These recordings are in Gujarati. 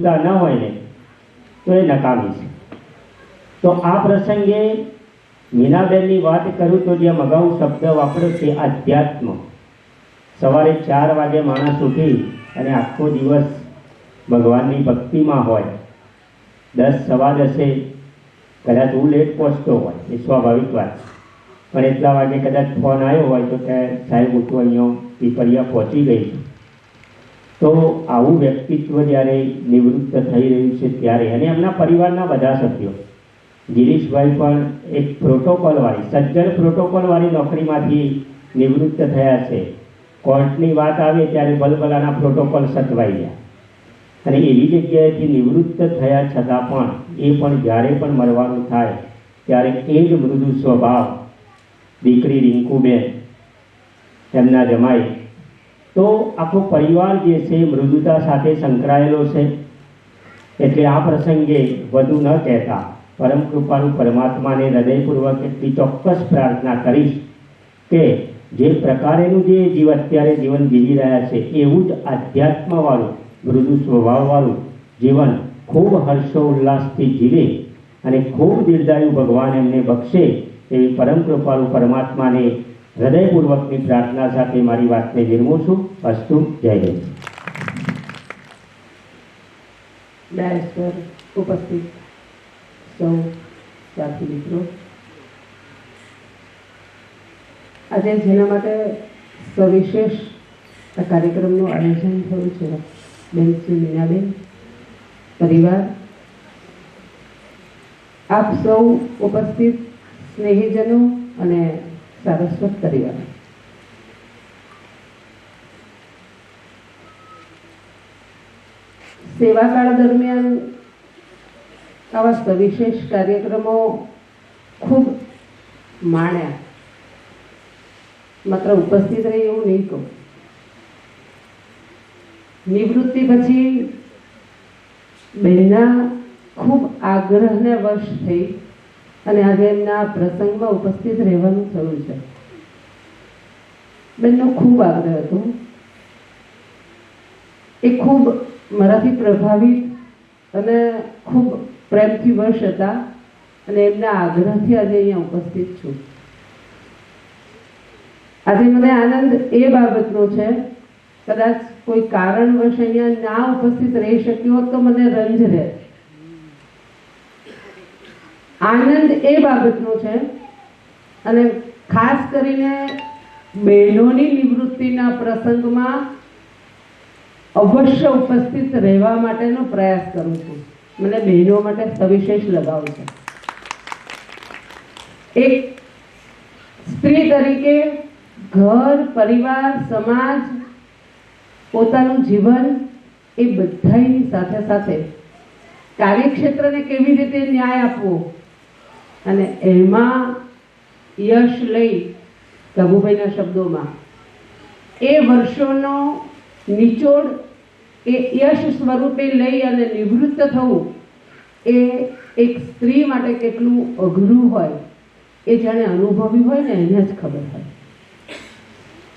ન હોય ને તો એ નકામી છે. તો આ પ્રસંગે મીનાબેનની વાત કરું તો જેમ અગાઉ શબ્દ વાપર્યો છે આધ્યાત્મ. સવારે 4 વાગે માણસ ઉઠી અને આખો દિવસ ભગવાનની ભક્તિમાં હોય, 10 સવા 10 કદાચ હું લેટ પહોંચતો હોય, એ સ્વાભાવિક વાત, પણ એટલા વાગે કદાચ ફોન આવ્યો હોય તો કે સાહેબ હું તો અહીંયા પીપરિયા પહોંચી ગઈ છું. તો આવું વ્યક્તિત્વ જ્યારે નિવૃત્ત થઈ રહ્યું છે ત્યારે, અને એમના પરિવારના બધા સભ્યો, ગિરીશભાઈ પણ એક પ્રોટોકોલવાળી, સજ્જડ પ્રોટોકોલવાળી નોકરીમાંથી નિવૃત્ત થયા છે. કોર્ટની વાત આવે ત્યારે ભલભલાના પ્રોટોકોલ સચવાઈ ગયા, અને એવી જગ્યાએથી નિવૃત્ત થયા છતાં પણ એ પણ જ્યારે પણ મરવાનું થાય ત્યારે એ જ મૃદુ સ્વભાવ, દીકરી રિંકુબેન એમના જમાઈ, તો આખો પરિવાર જે છે મૃદુતા સાથે સંકળાયેલો છે. એટલે આ પ્રસંગે વધુ ન કહેતા પરમ કૃપાળુ પરમાત્માને હૃદયપૂર્વક એટલી ચોક્કસ પ્રાર્થના કરીશ કે જે પ્રકારેનું જે અત્યારે જીવન જીવી રહ્યા છે એવું જ આધ્યાત્મવાળું, મૃદુ સ્વભાવવાળું જીવન ખૂબ હર્ષોલ્લાસથી જીવે અને ખૂબ દીર્ઘાયુ ભગવાન એમને બક્ષે એવી પરમ કૃપાળુ પરમાત્માને હૃદયપૂર્વકની પ્રાર્થના સાથે મારી વાતને વિરમું છું. અસ્તુ. જય હિન્દ. ડાયસ પર ઉપસ્થિત સૌ સાથી મિત્રો, આજે જેના માટે સવિશેષ આ કાર્યક્રમનું આયોજન થયું છે, બેન શ્રી મીનાબેન, પરિવાર, આપ સૌ ઉપસ્થિત સ્નેહીજનો અને સારસ્વત પરિવાર, સેવાકાળ દરમિયાન આવા સવિશેષ કાર્યક્રમો ખૂબ માણ્યા. માત્ર ઉપસ્થિત રહી એવું નહીં કહું. નિવૃત્તિ પછી બહેનના ખૂબ આગ્રહને વશ થઈ અને આજે એમના પ્રસંગમાં ઉપસ્થિત રહેવાનું થયું છે. બહેનનો ખૂબ આગ્રહ હતો. એ ખૂબ મારાથી પ્રભાવિત અને ખૂબ પ્રેમથી વશ હતા અને એમના આગ્રહથી આજે અહીંયા ઉપસ્થિત છું. આજે મને આનંદ એ બાબતનો છે, કદાચ કોઈ કારણવશ અહીંયા ના ઉપસ્થિત રહી શક્યો હોત તો મને રંજ રહે. આનંદ એ બાબતનો છે, અને ખાસ કરીને બહેનોની નિવૃત્તિના પ્રસંગમાં અવશ્ય ઉપસ્થિત રહેવા માટેનો પ્રયાસ કરું છું. મને બહેનો માટે સવિશેષ લગાવ છે. એક સ્ત્રી તરીકે ઘર, પરિવાર, સમાજ, પોતાનું જીવન એ બધાની સાથે સાથે કાર્યક્ષેત્રને કેવી રીતે ન્યાય આપવો અને એમાં યશ લઈ, ગભુભાઈના શબ્દોમાં, એ વર્ષોનો નિચોડ એ યશ સ્વરૂપે લઈ અને નિવૃત્ત થવું એ એક સ્ત્રી માટે કેટલું અઘરું હોય એ જેણે અનુભવ્યું હોય ને એને જ ખબર હોય.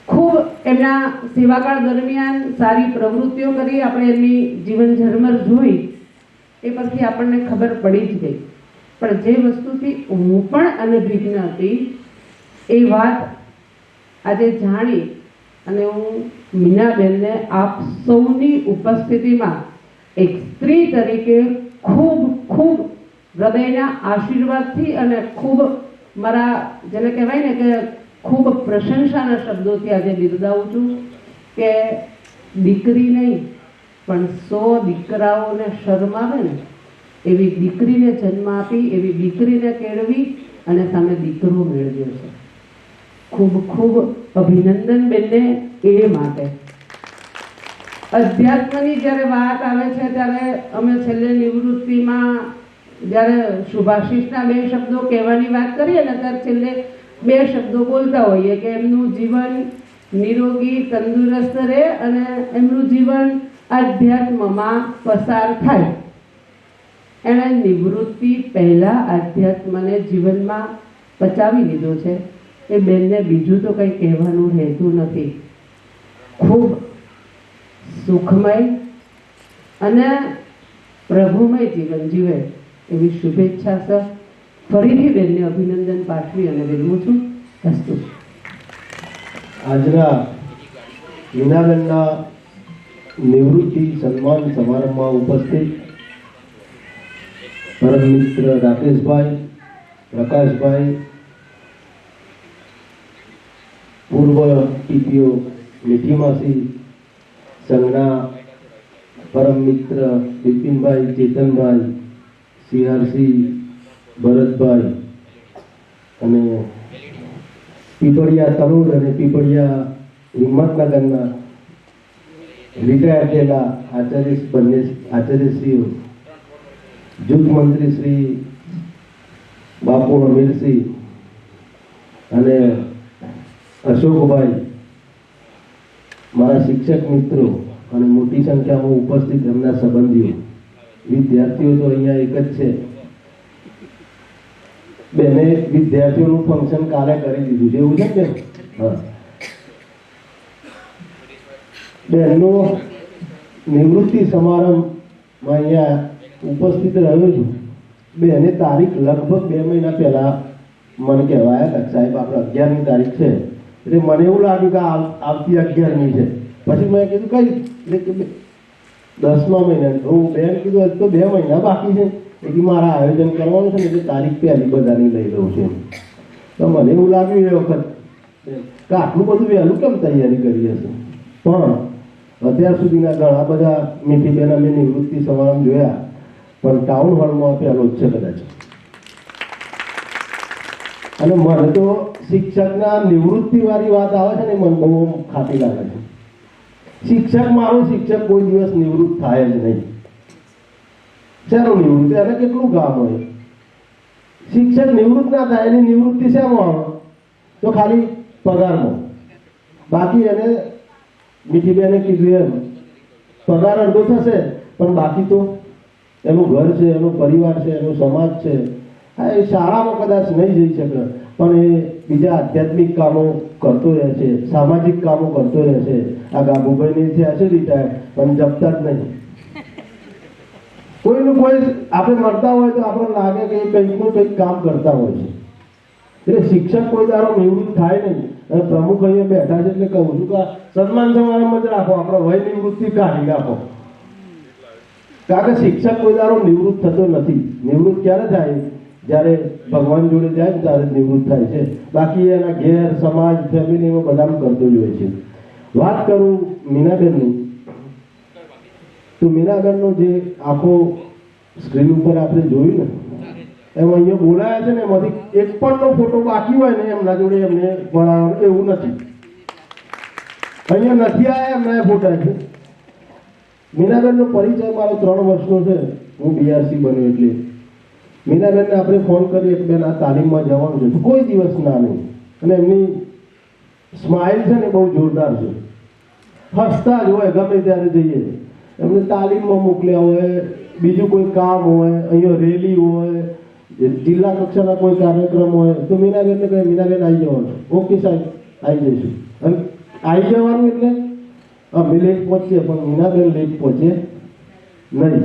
ખૂબ એમના સેવાકાળ દરમિયાન સારી પ્રવૃત્તિઓ કરી, આપણે એમની જીવન ઝરમર જોઈ, એ પછી આપણને ખબર પડી જ ગઈ. પણ જે વસ્તુથી હું પણ અનભિજ્ઞ હતી એ વાત આજે જાણી અને હું મીનાબેનને આપ સૌની ઉપસ્થિતિમાં એક સ્ત્રી તરીકે ખૂબ ખૂબ હૃદયના આશીર્વાદથી અને ખૂબ મારા જેને કહેવાય ને કે ખૂબ પ્રશંસાના શબ્દોથી આજે બિરદાવું છું કે દીકરી નહીં પણ 100 દીકરાઓને શરમાવે ને એવી દીકરીને જન્મ આપી, એવી દીકરીને કેળવી અને સામે દીકરો મેળવ્યો છે. ખૂબ ખૂબ અભિનંદન બેનને એ માટે. અધ્યાત્મની જ્યારે વાત આવે છે ત્યારે અમે છેલ્લે નિવૃત્તિમાં જ્યારે શુભાશીષના 2 શબ્દો કહેવાની વાત કરીએ ને ત્યારે છેલ્લે 2 શબ્દો બોલતા હોઈએ કે એમનું જીવન નિરોગી, તંદુરસ્ત રહે અને એમનું જીવન આધ્યાત્મમાં પસાર થાય. એણે નિવૃત્તિ પહેલા આધ્યાત્મને જીવનમાં પચાવી લીધો છે. એ બેનને બીજું તો કંઈ કહેવાનું રહેતું નથી. ખૂબ સુખમય અને પ્રભુમય જીવન જીવે એવી શુભેચ્છા સર ફરીથી બેનને અભિનંદન પાઠવી અને વિરમું છું. અસ્તુ. આજના મીનાબેનના નિવૃત્તિ સન્માન સમારંભમાં ઉપસ્થિત પરમ મિત્ર રાકેશભાઈ, પ્રકાશભાઈ, પૂર્વ ટીપીઓ મીઠીમાસી, સંઘના પરમ મિત્ર બિપિનભાઈ, ચેતનભાઈ, સીઆરસી ભરતભાઈ અને પીપળિયા તરૂર અને પીપળિયા હિંમતનગરના રિટાયર થયેલા બંને આચાર્યશ્રીઓ, જૂથ મંત્રી શ્રી બાપુ અમીરસિંહ અને અશોકભાઈ, મારા શિક્ષક મિત્રો અને મોટી સંખ્યામાં ઉપસ્થિત એમના સંબંધીઓ, વિદ્યાર્થીઓ તો અહીંયા એક જ છે. બેને વિદ્યાર્થીઓનું ફંક્શન કાલે કરી દીધું છે એવું છે ને? હા, બેનનો નિવૃત્તિ સમારંભમાં અહીંયા ઉપસ્થિત રહ્યો છું. બેને તારીખ લગભગ 2 મહિના પહેલા મને કહેવાયા કે સાહેબ આપણે 11મી તારીખ છે, એટલે મને એવું લાગ્યું કે આવતી 11મી છે. પછી મેં કીધું કઈ, એટલે કે 10મા મહિના. હું બેન કીધું હજી તો 2 મહિના બાકી છે, એટલે મારા આયોજન કરવાનું છે ને એટલે તારીખ પહેલી બધાની લઈ લઉં છું. તો મને એવું લાગ્યું એ વખત કે આટલું બધું વહેલું કેમ તૈયારી કરી હશે. પણ અત્યાર સુધીના ઘણા બધા મીઠીબેન અમે નિવૃત્તિ સમારંભ જોયા, પણ ટાઉન હોલમાં પહેલો જ છે કદાચ. અને મને તો શિક્ષકના નિવૃત્તિવાળી વાત આવે છે ને, મને બહુ ખાતી લાગે છે. શિક્ષક મારો શિક્ષક કોઈ દિવસ નિવૃત્ત થાય જ નહીં. શેનું નિવૃત્ત? એને કેટલું કામ હોય. શિક્ષક નિવૃત્ત ના થાય એની નિવૃત્તિ શેમાં આવે? તો ખાલી પગારમાં. બાકી એને મીઠીબેને કીધું એમ પગાર અડધો થશે, પણ બાકી તો એનું ઘર છે, એનો પરિવાર છે, એનો સમાજ છે. હા, એ શાળામાં કદાચ નહીં જઈ શકે, પણ એ બીજા આધ્યાત્મિક કામો કરતો રહે છે, સામાજિક કામો કરતો રહે છે. આ ગાભુભાઈને થયા છે રિટાયર, પણ જપતા જ નહીં. કોઈનું કોઈ આપણે મળતા હોય તો આપણને લાગે કે એ કંઈકનું કંઈક કામ કરતા હોય છે. એટલે શિક્ષક કોઈ દારો નિવૃત્ત થાય નહીં. અને પ્રમુખ અહીંયા બેઠા છે એટલે કહું છું કે સન્માન સમારંભ જ રાખો, આપણે વય નિવૃત્તિ કાઢી રાખો. કારણ કે શિક્ષક કોઈ દારો નિવૃત્ત થતો નથી. નિવૃત્ત ક્યારે થાય? જ્યારે ભગવાન જોડે જાય ને ત્યારે નિવૃત્ત થાય છે. બાકી એના ઘેર, સમાજ, ફેમિલીમાં બધાનું કરતો જ હોય છે. વાત કરું મીનાબેનની, તો મીનાબેનનો જે આખો સ્ક્રીન ઉપર આપણે જોયું ને, એમાં અહીંયા બોલાયા છે ને, એમાંથી એક પણનો ફોટો બાકી હોય ને એમના જોડે એમને ભણાવવાનું એવું નથી. અહીંયા નથી આવ્યા એમના ફોટા છે. મીનાબેનનો પરિચય મારો 3 વર્ષનો છે. હું બીઆરસી બન્યો એટલે મીનાબેનને આપણે ફોન કરીએ કે બેન આ તાલીમમાં જવાનું છે, તો કોઈ દિવસ ના નહીં. અને એમની સ્માઇલ છે ને બહુ જોરદાર છે. હસતા જ હોય ગમે ત્યારે જઈએ. એમને તાલીમમાં મોકલ્યા હોય, બીજું કોઈ કામ હોય, અહીંયા રેલી હોય, જિલ્લા કક્ષાના કોઈ કાર્યક્રમ હોય, તો મીનાબેનને કહે મીનાબેન આવી જવાનું. ઓકે સાહેબ, આવી જઈશું. અને આવી જવાનું એટલે અમે લેટ પહોંચીએ, પણ મીનાબેન લેટ પહોંચે નહીં.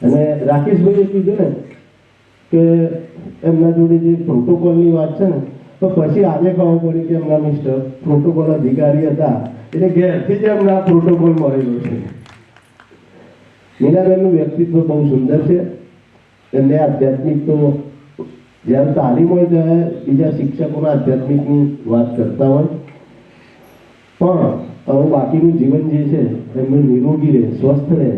અને રાકેશભાઈએ કીધું ને કે એમના જોડે જે પ્રોટોકોલની વાત છે ને, તો પછી આજે ખબર પડી કે એમના મિસ્ટર પ્રોટોકોલ અધિકારી હતા, એટલે ઘેરથી જ એમના પ્રોટોકોલ મળેલો છે. મીનાબેનનું વ્યક્તિત્વ બહુ સુંદર છે. એમને આધ્યાત્મિક તો જ્યારે તાલીમ હોય ત્યારે બીજા શિક્ષકોના આધ્યાત્મિકની વાત કરતા હોય, પણ હવે બાકીનું જીવન જે છે એમનું નિરોગી રહે, સ્વસ્થ રહે,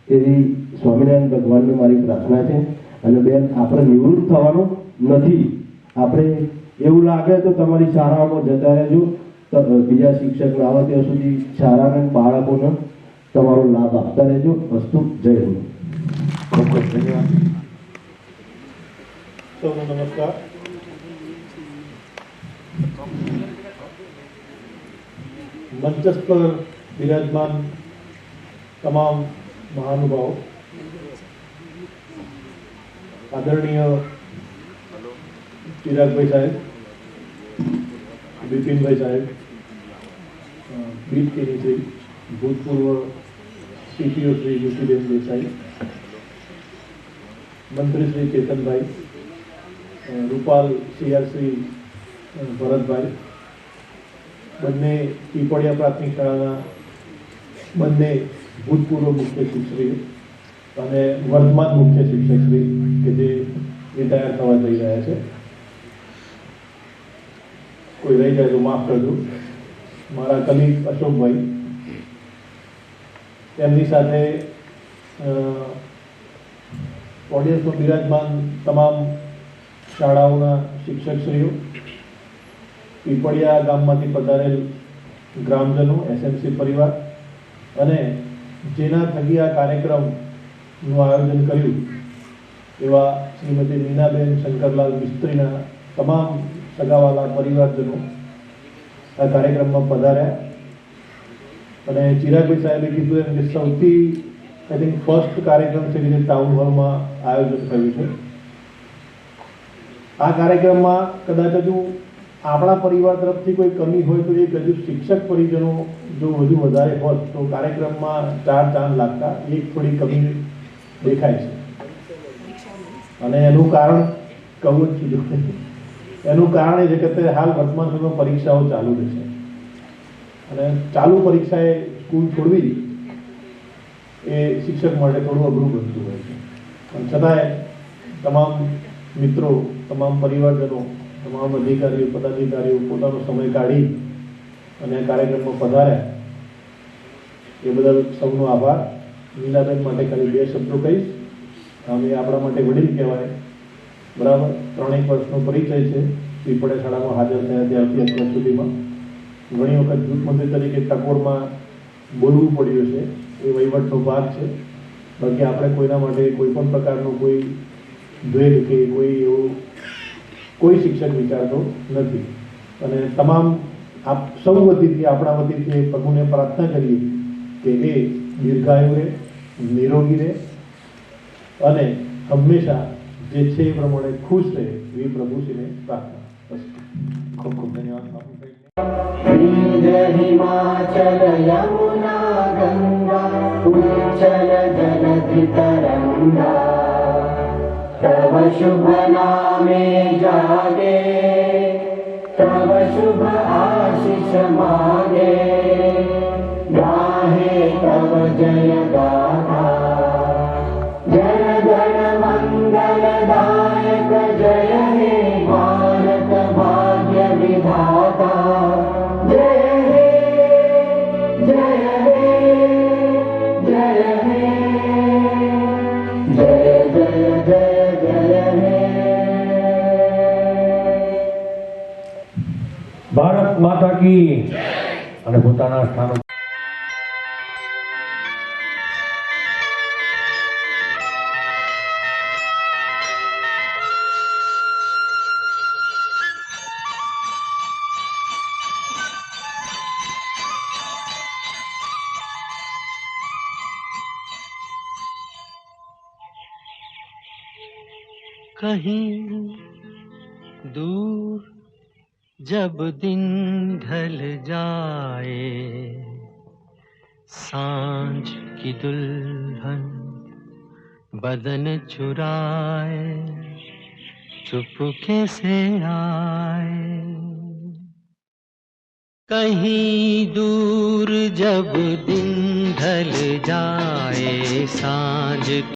એવી સ્વામિનારાયણ ભગવાનને મારી પ્રાર્થના છે. અને બેન, આપણે નિવૃત્ત થવાનું નથી. આપણે એવું લાગે તો તમારી શાળાઓમાં જતા રહેજો. બીજા શિક્ષક આવે ત્યાં સુધી શાળાના બાળકોને તમારો લાભ આપતા રહેજો. વસ્તુ જય હિન્દ. ખૂબ ખૂબ ધન્યવાદ. સૌને નમસ્કાર. મંચસ્થ પર બિરાજમાન તમામ મહાનુભાવો, આદરણીય ચિરાગભાઈ સાહેબ, બિપિનભાઈ સાહેબ, બીટ કેની શ્રી, ભૂતપૂર્વ ટીપીઓ શ્રી યુસીબેન દેસાઈ, મંત્રી શ્રી ચેતનભાઈ, રૂપાલ સીઆરસી ભરતભાઈ, બંને પીપળિયા પ્રાથમિક શાળાના બંને ભૂતપૂર્વ મુખ્ય શિક્ષકશ્રી અને વર્તમાન મુખ્ય શિક્ષકશ્રી કે જે રિટાયર થવા જઈ રહ્યા છે. કોઈ રહી જાય તો માફ કરજો. મારા કલીગ અશોકભાઈ, તેમની સાથે ઓડિયન્સમાં બિરાજમાન તમામ શાળાઓના શિક્ષકશ્રીઓ, પીપળિયા ગામમાંથી પધારેલ ગ્રામજનો, એસએમસી પરિવાર અને જેના થકી આ કાર્યક્રમનું આયોજન કર્યું એવા શ્રીમતી નીનાબેન શંકરલાલ મિસ્ત્રીના તમામ સગાવાલા પરિવારજનો આ કાર્યક્રમમાં પધાર્યા. અને ચિરાગભાઈ સાહેબે કીધું એમ કે સૌથી આઈ થિંક ફર્સ્ટ કાર્યક્રમ છે જે ટાઉન હોલમાં આયોજન થયું છે. આ કાર્યક્રમમાં કદાચ હજુ આપણા પરિવાર તરફથી કોઈ કમી હોય તો એક હજુ શિક્ષક પરિજનો જો વધુ વધારે હોત તો કાર્યક્રમમાં ચાર ચાંદ લાગતા. એક થોડી કમી દેખાય છે અને એનું કારણ કહું જ છું. એનું કારણ એ છે કે અત્યારે હાલ વર્તમાન સમયમાં પરીક્ષાઓ ચાલુ રહેશે અને ચાલુ પરીક્ષાએ સ્કૂલ છોડવી એ શિક્ષક માટે થોડું અઘરું બનતું હોય છે. પણ છતાંય તમામ મિત્રો, તમામ પરિવારજનો, તમામ અધિકારીઓ, પદાધિકારીઓ પોતાનો સમય કાઢી અને કાર્યક્રમમાં પધાર્યા એ બદલ સૌનો આભાર. નીલાબેન માટે ખાલી બે શબ્દો કહીશ. અમે આપણા માટે વડીલ કહેવાય, બરાબર. 3 વર્ષનો પરિચય છે પીપળિયા શાળામાં હાજર થયા ત્યારથી અત્યાર સુધીમાં. ઘણી વખત જૂથ મંત્રી તરીકે ટકોરમાં બોલવું પડ્યું છે, એ વહીવટનો ભાગ છે. બાકી આપણે કોઈના માટે કોઈ પણ પ્રકારનો કોઈ દ્વેગ કે કોઈ એવું કોઈ શિક્ષક વિચારતો નથી. અને તમામ આપ સૌ વતીથી, આપણા વતીથી પ્રભુને પ્રાર્થના કરીએ કે એ દીર્ઘાયુ રહે, નિરોગી રહે અને હંમેશા જે છે એ પ્રમાણે ખુશ રહે એવી પ્રભુશ્રીને પ્રાર્થના. બસ. ખૂબ ખૂબ ધન્યવાદ. हिमाचल यमुना गंगा उच्चल जलधि तरंगा तव शुभ नामे जागे तव शुभ आशीष मागे गाहे तव जय गाथा जन गण मंगलदायक जय हे भारत भाग्य विधाता जय हे जय हे जय हे जय जय जय जय हे. ભારત માતા કી અને પોતાના સ્થાનો कहीं दूर जब दिन ढल जाए सांझ की दुल्हन बदन चुराए चुपके से आए. कहीं दूर जब दिन ढल जाए सांझ